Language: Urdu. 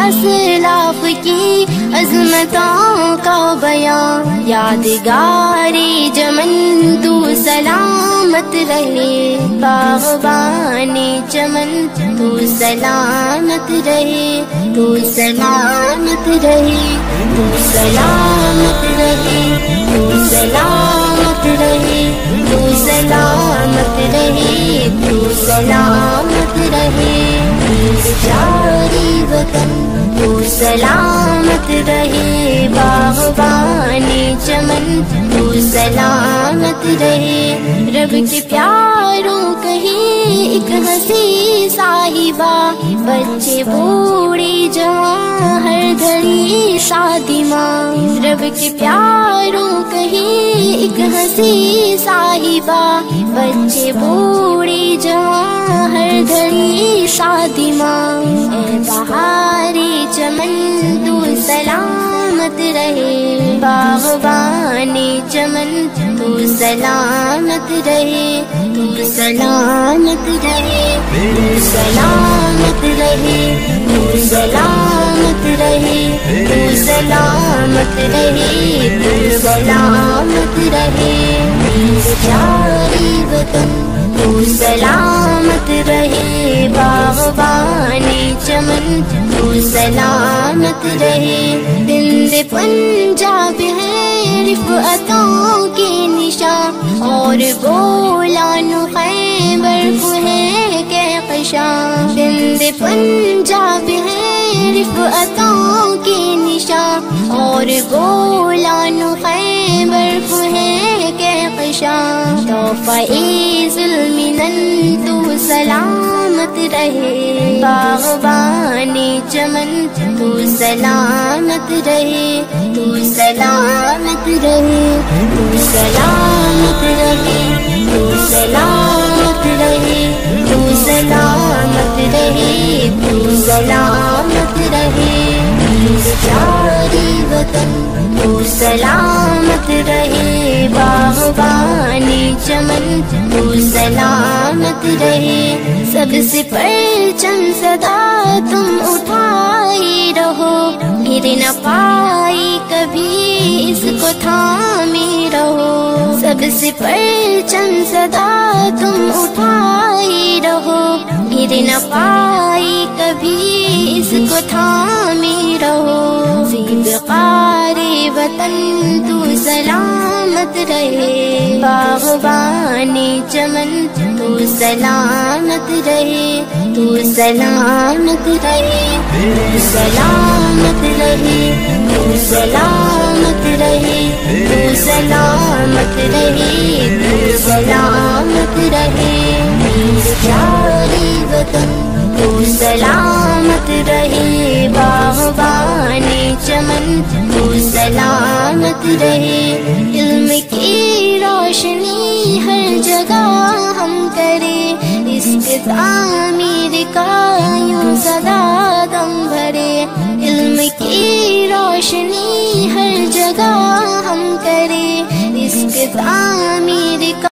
اسلاف کی عظمتوں کا بیان، یادگاری چمن تو سلامت رہے، باغبانی چمن تو سلامت رہے، تو سلامت رہے، تو سلامت رہے، تو سلامت رہے، تو سلامت رہے، تو سلامت رہے، پیاری وطن تو سلامت رہے، باغبانی چمن تو سلامت رہے، رب کے پیاروں کہیں ایک ہنسی صاحبہ، بچے بوڑھے جوان ہر گھڑی شادی ماں، رب کے پیاروں کہیں ایک ہنسی صاحبہ، بچے بوڑھے جوان ہر گھڑی شادی ماں، اے بہاری چمن تو سلامت رہے، باغبانی چمن تو سلامت رہے، تو سلامت رہے، تو سلامت رہے، تو سلامت رہے، تو سلامت رہے، تو سلامت رہے، پیاری وطن تو سلامت رہے، باغبانی چمن تو سلامت رہے، دل پنجاب ہے رفعتوں کے نشان، اور بولان خیبر کو ہے کہکشاں، دل پنجاب ہے رفعتوں کے نشان، اور بولان خیبر کو ہے کہکشاں، تحفہ ظلمن تو سلامت رہے، باغبانی چمن تو سلامت رہے، تو سلامت رہے، تو سلامت رہے، تو سلامت رہے، تو سلامت رہے، تو سلامت رہے، پیاری وطن تو سلامت رہے، باغبانی چمن تو سلامت رہے، سب سے پرچم صدا تم اٹھائے رہو، گر نہ پائی کبھی اس کو تھامے رہو، سب سے پرچم صدا تم اٹھائے رہو، گر نہ پائی کبھی اس کو تھامے رہو، زیبقار وطن تو سلامت رہے، باغبانی چمن تو سلامت رہے، تو سلامت رہے، تو سلامت رہے، تو سلامت رہے، تو سلامت رہے، تو سلامت رہے، پیاری وطن تو سلامت رہے، باغبانی چمن تو سلامت رہے، علم کی روشنی ہر جگہ ہم کرے، اس کے تعمیر کا یوں سدا دم بھرے، علم کی روشنی ہر جگہ ہم کرے، اس کے تعمیر کا